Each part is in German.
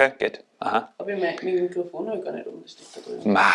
Okay, geht. Aha. Aber mein Mikrofon habe ich gar nicht um, das steht da drüben. Ma.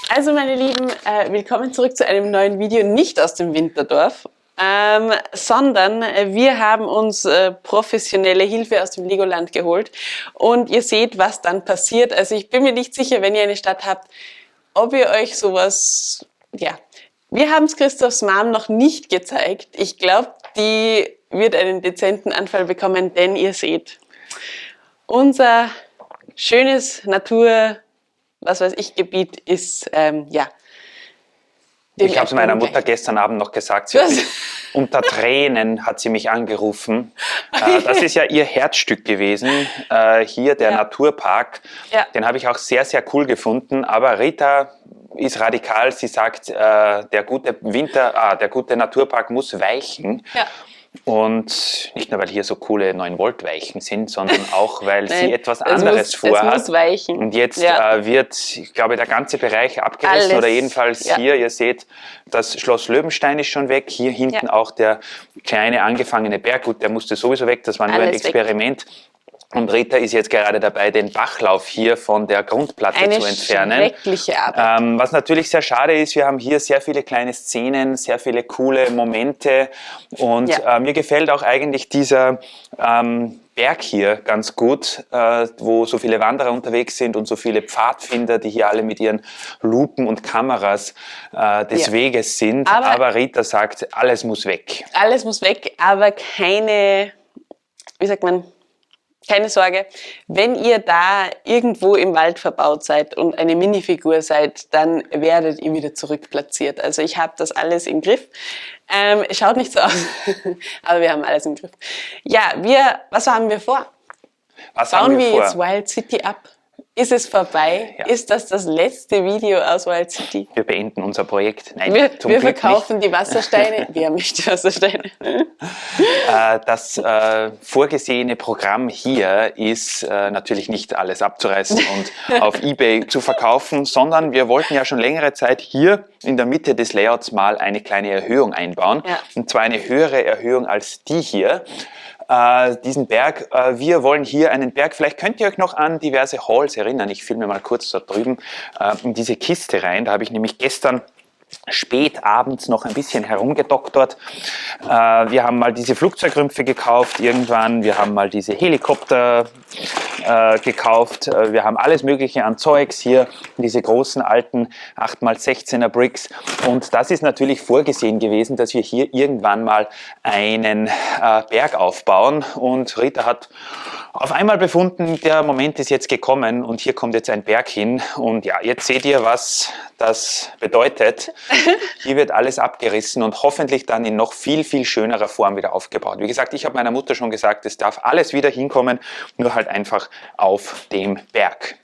Also meine Lieben, willkommen zurück zu einem neuen Video, nicht aus dem Winterdorf, sondern wir haben uns professionelle Hilfe aus dem Legoland geholt und ihr seht, was dann passiert. Also ich bin mir nicht sicher, wenn ihr eine Stadt habt, ob ihr euch sowas, ja, wir haben es Christophs Mom noch nicht gezeigt. Ich glaube, die wird einen dezenten Anfall bekommen, denn ihr seht, unser schönes Natur, was weiß ich, Gebiet ist, ja. Ich habe es meiner Mutter gestern Abend noch gesagt, sie hat mich, unter Tränen hat sie mich angerufen. Das ist ja ihr Herzstück gewesen, hier der Naturpark. Ja. Den habe ich auch sehr, sehr cool gefunden, aber Rita ist radikal, sie sagt, der gute Naturpark muss weichen. Ja. Und nicht nur, weil hier so coole 9-Volt-Weichen sind, sondern auch, weil sie etwas anderes vorhat. Es muss weichen. Und jetzt wird, ich glaube, der ganze Bereich abgerissen oder jedenfalls hier, ihr seht, das Schloss Löwenstein ist schon weg, hier hinten auch der kleine angefangene Berg, gut, der musste sowieso weg, das war nur ein Experiment. Und Rita ist jetzt gerade dabei, den Bachlauf hier von der Grundplatte zu entfernen. Eine schreckliche Arbeit. Was natürlich sehr schade ist, wir haben hier sehr viele kleine Szenen, sehr viele coole Momente. Und mir gefällt auch eigentlich dieser Berg hier ganz gut, wo so viele Wanderer unterwegs sind und so viele Pfadfinder, die hier alle mit ihren Lupen und Kameras des Weges sind. Aber Rita sagt, alles muss weg. Alles muss weg, aber keine, wie sagt man, keine Sorge, wenn ihr da irgendwo im Wald verbaut seid und eine Minifigur seid, dann werdet ihr wieder zurückplatziert. Also ich habe das alles im Griff. Schaut nicht so aus, aber wir haben alles im Griff. Ja, was haben wir vor? Bauen wir jetzt Wild City ab? Ist es vorbei? Ja. Ist das letzte Video aus Wild City? Wir beenden unser Projekt. Nein, wir verkaufen die Wassersteine. Wir haben nicht die Wassersteine. Das vorgesehene Programm hier ist natürlich nicht alles abzureißen und auf eBay zu verkaufen, sondern wir wollten ja schon längere Zeit hier in der Mitte des Layouts mal eine kleine Erhöhung einbauen. Ja. Und zwar eine höhere Erhöhung als die hier. Diesen Berg. Wir wollen hier einen Berg, vielleicht könnt ihr euch noch an diverse Halls erinnern, ich filme mal kurz dort drüben in diese Kiste rein, da habe ich nämlich gestern spät abends noch ein bisschen herumgedoktert. Wir haben mal diese Flugzeugrümpfe gekauft irgendwann, wir haben mal diese Helikopter gekauft, wir haben alles mögliche an Zeugs hier, diese großen alten 8x16er Bricks und das ist natürlich vorgesehen gewesen, dass wir hier irgendwann mal einen Berg aufbauen und Rita hat auf einmal befunden, der Moment ist jetzt gekommen und hier kommt jetzt ein Berg hin und ja, jetzt seht ihr, was das bedeutet. Hier wird alles abgerissen und hoffentlich dann in noch viel, viel schönerer Form wieder aufgebaut. Wie gesagt, ich habe meiner Mutter schon gesagt, es darf alles wieder hinkommen, nur halt einfach auf dem Berg.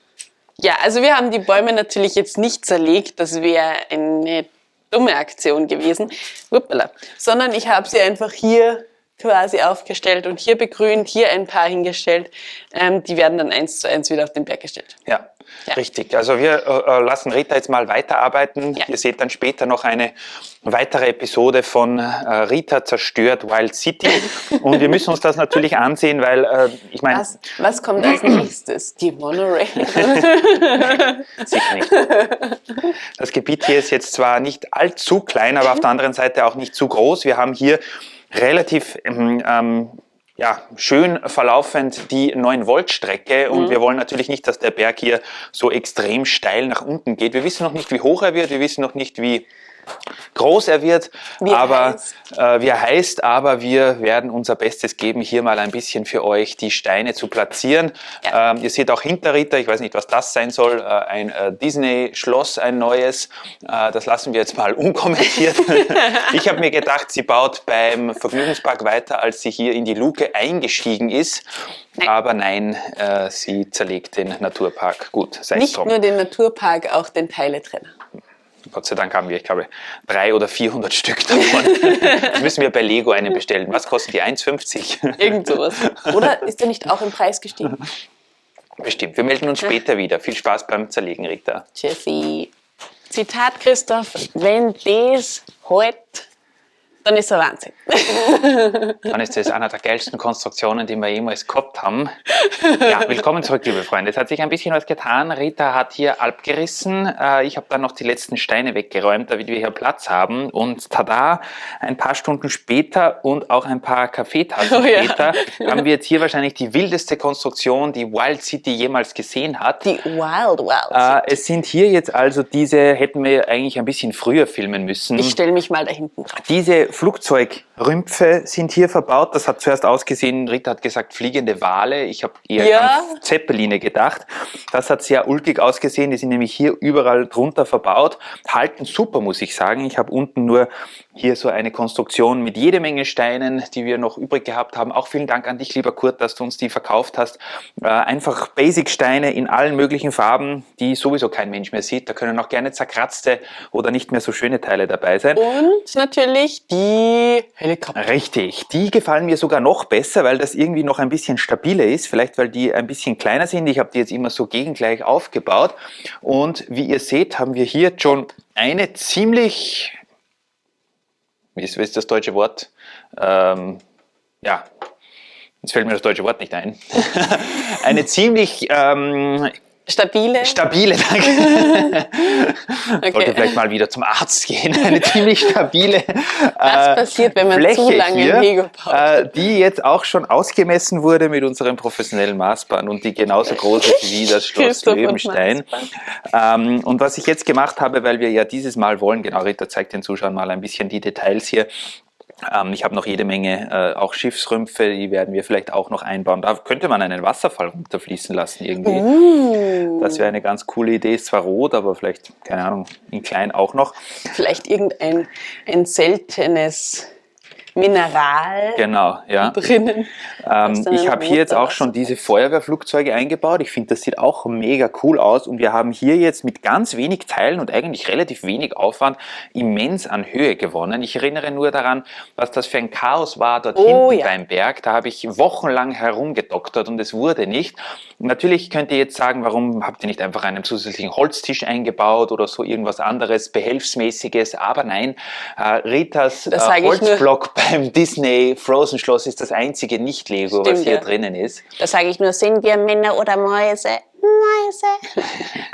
Ja, also wir haben die Bäume natürlich jetzt nicht zerlegt, das wäre eine dumme Aktion gewesen, sondern ich habe sie einfach hier quasi aufgestellt und hier begrünt, hier ein paar hingestellt. Die werden dann 1:1 wieder auf den Berg gestellt. Ja, richtig. Also wir lassen Rita jetzt mal weiterarbeiten. Ja. Ihr seht dann später noch eine weitere Episode von Rita zerstört Wild City. Und wir müssen uns das natürlich ansehen, weil ich meine... Was kommt als nächstes? Die Monorail? Sicher nicht. Das Gebiet hier ist jetzt zwar nicht allzu klein, aber auf der anderen Seite auch nicht zu groß. Wir haben hier relativ schön verlaufend die 9-Volt-Strecke und wir wollen natürlich nicht, dass der Berg hier so extrem steil nach unten geht. Wir wissen noch nicht, wie hoch er wird, wir wissen noch nicht, wie groß er wird, wie er heißt, aber wir werden unser Bestes geben, hier mal ein bisschen für euch die Steine zu platzieren. Ja. Ihr seht auch hinter Rita, ich weiß nicht, was das sein soll, ein Disney-Schloss, ein neues. Das lassen wir jetzt mal unkommentiert. Ich habe mir gedacht, sie baut beim Vergnügungspark weiter, als sie hier in die Luke eingestiegen ist. Nein. Aber nein, sie zerlegt den Naturpark. Gut, sei es drum. Nicht nur den Naturpark, auch den Teiletrenner. Gott sei Dank haben wir, ich glaube, 300 oder 400 Stück davon. Jetzt müssen wir bei Lego einen bestellen. Was kosten die? 1,50? Irgend sowas. Oder ist der nicht auch im Preis gestiegen? Bestimmt. Wir melden uns später wieder. Viel Spaß beim Zerlegen, Rita. Tschüssi. Zitat Christoph, wenn das halt, Dann ist er Wahnsinn. Dann ist das einer der geilsten Konstruktionen, die wir jemals gehabt haben. Ja, willkommen zurück, liebe Freunde. Es hat sich ein bisschen was getan. Rita hat hier abgerissen. Ich habe dann noch die letzten Steine weggeräumt, damit wir hier Platz haben. Und tada, ein paar Stunden später und auch ein paar Kaffeetassen später haben wir jetzt hier wahrscheinlich die wildeste Konstruktion, die Wild City jemals gesehen hat. Die Wild City. Es sind hier jetzt also diese, hätten wir eigentlich ein bisschen früher filmen müssen. Ich stelle mich mal da hinten drauf. Diese Flugzeugrümpfe sind hier verbaut. Das hat zuerst ausgesehen, Rita hat gesagt, fliegende Wale. Ich habe eher an Zeppeline gedacht. Das hat sehr ulkig ausgesehen. Die sind nämlich hier überall drunter verbaut. Halten super, muss ich sagen. Ich habe unten nur hier so eine Konstruktion mit jede Menge Steinen, die wir noch übrig gehabt haben. Auch vielen Dank an dich, lieber Kurt, dass du uns die verkauft hast. Einfach Basic-Steine in allen möglichen Farben, die sowieso kein Mensch mehr sieht. Da können auch gerne zerkratzte oder nicht mehr so schöne Teile dabei sein. Und natürlich die Helikopter. Richtig, die gefallen mir sogar noch besser, weil das irgendwie noch ein bisschen stabiler ist. Vielleicht, weil die ein bisschen kleiner sind. Ich habe die jetzt immer so gegengleich aufgebaut. Und wie ihr seht, haben wir hier schon eine ziemlich... Wie ist das deutsche Wort? Ja, jetzt fällt mir das deutsche Wort nicht ein. Eine ziemlich... Stabile, danke. Okay. Sollte vielleicht mal wieder zum Arzt gehen. Eine ziemlich stabile Was passiert, wenn man Fläche zu lange hier, Lego baut? die jetzt auch schon ausgemessen wurde mit unserem professionellen Maßband und die genauso groß ist wie das Schloss Christoph und Löwenstein. Und was ich jetzt gemacht habe, weil wir ja dieses Mal wollen, genau, Rita zeigt den Zuschauern mal ein bisschen die Details hier. Ich habe noch jede Menge auch Schiffsrümpfe, die werden wir vielleicht auch noch einbauen. Da könnte man einen Wasserfall runterfließen lassen irgendwie. Das wäre eine ganz coole Idee. Ist zwar rot, aber vielleicht, keine Ahnung, in klein auch noch. Vielleicht irgendein seltenes Mineral Genau, ja. drinnen. Ich habe hier jetzt auch schon diese Feuerwehrflugzeuge eingebaut. Ich finde, das sieht auch mega cool aus. Und wir haben hier jetzt mit ganz wenig Teilen und eigentlich relativ wenig Aufwand immens an Höhe gewonnen. Ich erinnere nur daran, was das für ein Chaos war dort hinten beim Berg. Da habe ich wochenlang herumgedoktert und es wurde nicht. Und natürlich könnt ihr jetzt sagen, warum habt ihr nicht einfach einen zusätzlichen Holztisch eingebaut oder so irgendwas anderes, Behelfsmäßiges. Aber nein, Ritas Holzblock beim Disney Frozen Schloss ist das einzige Nicht-Lego, was hier drinnen ist. Da sage ich nur, sind wir Männer oder Mäuse? Mäuse.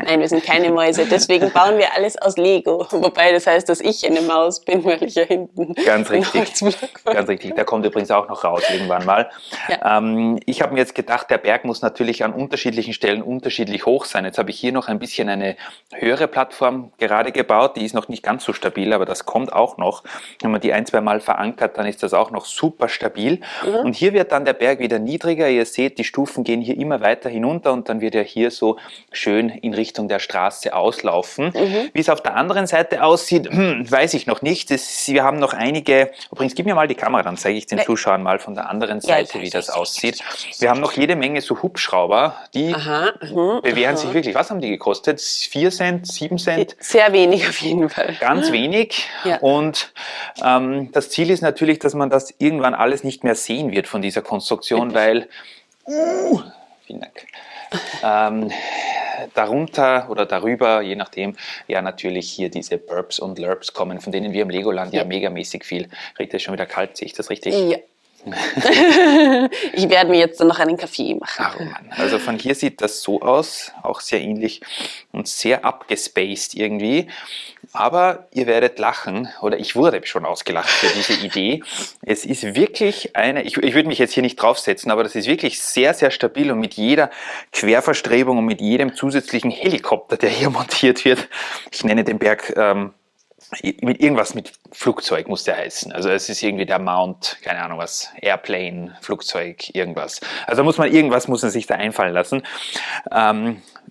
Nein, wir sind keine Mäuse, deswegen bauen wir alles aus Lego. Wobei das heißt, dass ich eine Maus bin, weil ich ja hinten ganz richtig, ganz richtig. Der kommt übrigens auch noch raus irgendwann mal. Ja. Ich habe mir jetzt gedacht, der Berg muss natürlich an unterschiedlichen Stellen unterschiedlich hoch sein. Jetzt habe ich hier noch ein bisschen eine höhere Plattform gerade gebaut. Die ist noch nicht ganz so stabil, aber das kommt auch noch. Wenn man die ein-, zweimal verankert, dann ist das auch noch super stabil. Und hier wird dann der Berg wieder niedriger. Ihr seht, die Stufen gehen hier immer weiter hinunter und dann wird er hier so schön in Richtung der Straße auslaufen. Wie es auf der anderen Seite aussieht, weiß ich noch nicht. Wir haben noch einige, übrigens gib mir mal die Kamera, dann zeige ich den Zuschauern mal von der anderen Seite, wie das aussieht. Wir haben noch jede Menge so Hubschrauber, die bewähren sich wirklich. Was haben die gekostet? 4 Cent, 7 Cent? Sehr wenig auf jeden Fall. Ganz wenig. Ja. Und das Ziel ist natürlich, dass man das irgendwann alles nicht mehr sehen wird von dieser Konstruktion, weil vielen Dank. Darunter oder darüber, je nachdem, ja natürlich hier diese Burps und Lurps kommen, von denen wir im Legoland ja megamäßig viel. Rita, ist schon wieder kalt, sehe ich das richtig? Ja. Ich werde mir jetzt dann noch einen Kaffee machen. Ach Mann. Also von hier sieht das so aus, auch sehr ähnlich und sehr abgespaced irgendwie. Aber ihr werdet lachen, oder ich wurde schon ausgelacht für diese Idee. Es ist wirklich eine, ich würde mich jetzt hier nicht draufsetzen, aber das ist wirklich sehr, sehr stabil und mit jeder Querverstrebung und mit jedem zusätzlichen Helikopter, der hier montiert wird, ich nenne den Berg mit irgendwas mit Flugzeug muss der heißen. Also es ist irgendwie der Mount, keine Ahnung was, Airplane, Flugzeug, irgendwas. Also muss man sich da einfallen lassen.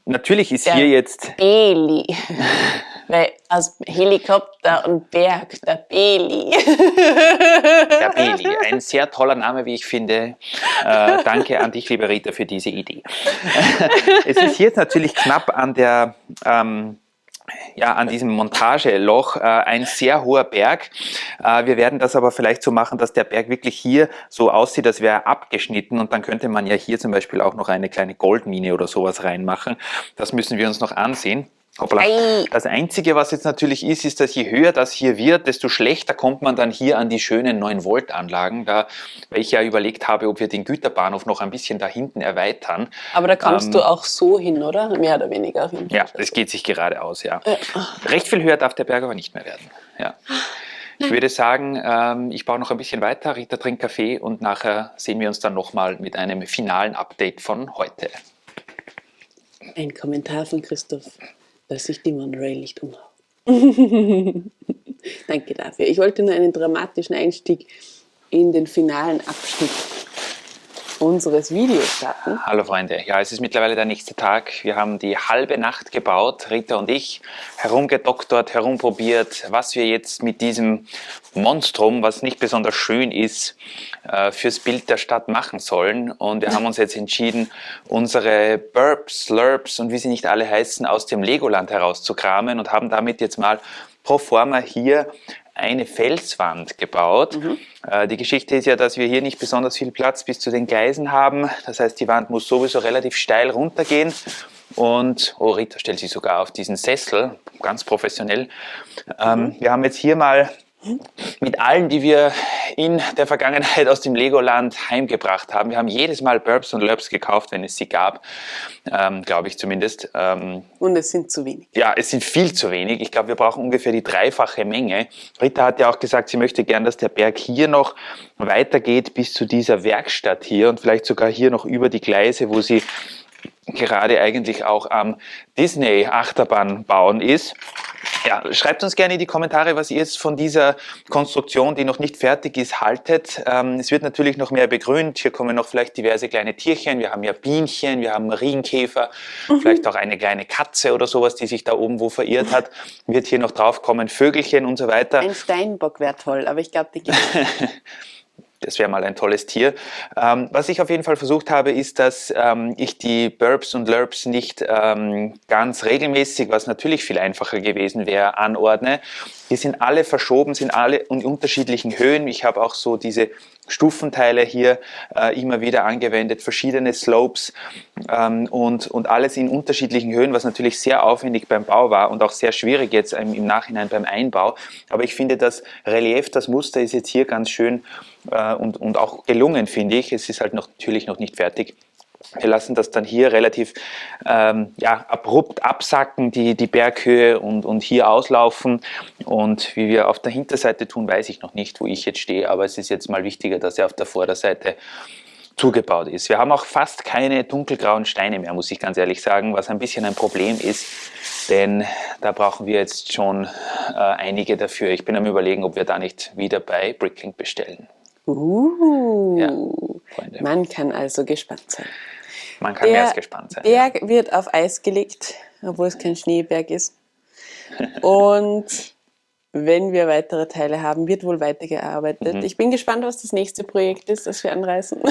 Natürlich ist der hier jetzt... Beli. Weil aus Helikopter und Berg, der Beli. Der Beli, ein sehr toller Name, wie ich finde. Danke an dich, liebe Rita, für diese Idee. Es ist jetzt natürlich knapp an der... an diesem Montageloch ein sehr hoher Berg. Wir werden das aber vielleicht so machen, dass der Berg wirklich hier so aussieht, als wäre er abgeschnitten und dann könnte man ja hier zum Beispiel auch noch eine kleine Goldmine oder sowas reinmachen. Das müssen wir uns noch ansehen. Hoppla. Ei. Das Einzige, was jetzt natürlich ist, dass je höher das hier wird, desto schlechter kommt man dann hier an die schönen 9-Volt-Anlagen, weil ich ja überlegt habe, ob wir den Güterbahnhof noch ein bisschen da hinten erweitern. Aber da kannst du auch so hin, oder? Mehr oder weniger auf jeden Fall. Ja, es geht sich geradeaus, ja. Recht viel höher darf der Berg aber nicht mehr werden. Ja. Ich würde sagen, ich baue noch ein bisschen weiter, Rita trinkt Kaffee und nachher sehen wir uns dann nochmal mit einem finalen Update von heute. Ein Kommentar von Christoph, dass sich die Monorail nicht umhaut. Danke dafür. Ich wollte nur einen dramatischen Einstieg in den finalen Abschnitt unseres Videos starten. Hallo Freunde, ja, es ist mittlerweile der nächste Tag. Wir haben die halbe Nacht gebaut, Rita und ich, herumgedoktert, herumprobiert, was wir jetzt mit diesem Monstrum, was nicht besonders schön ist, fürs Bild der Stadt machen sollen. Und wir haben uns jetzt entschieden, unsere Burbs, Lurbs und wie sie nicht alle heißen, aus dem Legoland herauszukramen und haben damit jetzt mal pro forma hier eine Felswand gebaut. Die Geschichte ist ja, dass wir hier nicht besonders viel Platz bis zu den Gleisen haben. Das heißt, die Wand muss sowieso relativ steil runtergehen. Und, oh, Rita stellt sich sogar auf diesen Sessel, ganz professionell. Wir haben jetzt hier mal mit allen, die wir in der Vergangenheit aus dem Legoland heimgebracht haben. Wir haben jedes Mal Burbs und Lurbs gekauft, wenn es sie gab, glaube ich zumindest. Und es sind zu wenig. Ja, es sind viel zu wenig. Ich glaube, wir brauchen ungefähr die dreifache Menge. Rita hat ja auch gesagt, sie möchte gern, dass der Berg hier noch weitergeht bis zu dieser Werkstatt hier und vielleicht sogar hier noch über die Gleise, wo sie gerade eigentlich auch am Disney-Achterbahn bauen ist. Ja, schreibt uns gerne in die Kommentare, was ihr jetzt von dieser Konstruktion, die noch nicht fertig ist, haltet. Es wird natürlich noch mehr begrünt. Hier kommen noch vielleicht diverse kleine Tierchen. Wir haben ja Bienchen, wir haben Marienkäfer, vielleicht auch eine kleine Katze oder sowas, die sich da oben wo verirrt hat. Wird hier noch drauf kommen, Vögelchen und so weiter. Ein Steinbock wäre toll, aber ich glaube, die gibt es. Das wäre mal ein tolles Tier. Was ich auf jeden Fall versucht habe, ist, dass ich die Burbs und Lurbs nicht ganz regelmäßig, was natürlich viel einfacher gewesen wäre, anordne. Die sind alle verschoben, sind alle in unterschiedlichen Höhen. Ich habe auch so diese Stufenteile hier immer wieder angewendet, verschiedene Slopes und alles in unterschiedlichen Höhen, was natürlich sehr aufwendig beim Bau war und auch sehr schwierig jetzt im Nachhinein beim Einbau. Aber ich finde, das Relief, das Muster ist jetzt hier ganz schön und auch gelungen, finde ich. Es ist halt natürlich noch nicht fertig. Wir lassen das dann hier relativ abrupt absacken, die Berghöhe und hier auslaufen. Und wie wir auf der Hinterseite tun, weiß ich noch nicht, wo ich jetzt stehe. Aber es ist jetzt mal wichtiger, dass er auf der Vorderseite zugebaut ist. Wir haben auch fast keine dunkelgrauen Steine mehr, muss ich ganz ehrlich sagen, was ein bisschen ein Problem ist. Denn da brauchen wir jetzt schon einige dafür. Ich bin am Überlegen, ob wir da nicht wieder bei Bricklink bestellen. Ja, Freunde. Man kann also gespannt sein. Man kann mehr als gespannt sein. Der Berg wird auf Eis gelegt, obwohl es kein Schneeberg ist. Und wenn wir weitere Teile haben, wird wohl weitergearbeitet. Ich bin gespannt, was das nächste Projekt ist, das wir anreißen.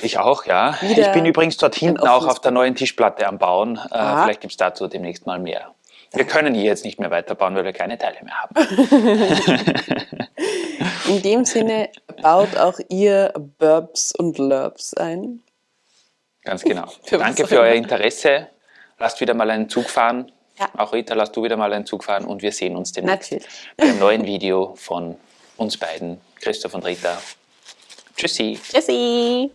Ich auch, ja. Ich bin übrigens dort hinten auch auf der neuen Tischplatte am Bauen. Vielleicht gibt es dazu demnächst mal mehr. Wir können hier jetzt nicht mehr weiterbauen, weil wir keine Teile mehr haben. In dem Sinne, baut auch ihr Burbs und Lurbs ein. Ganz genau. Danke für euer Interesse. Lasst wieder mal einen Zug fahren. Ja. Auch Rita, lasst du wieder mal einen Zug fahren und wir sehen uns demnächst Natürlich. bei einem neuen Video von uns beiden, Christoph und Rita. Tschüssi. Tschüssi.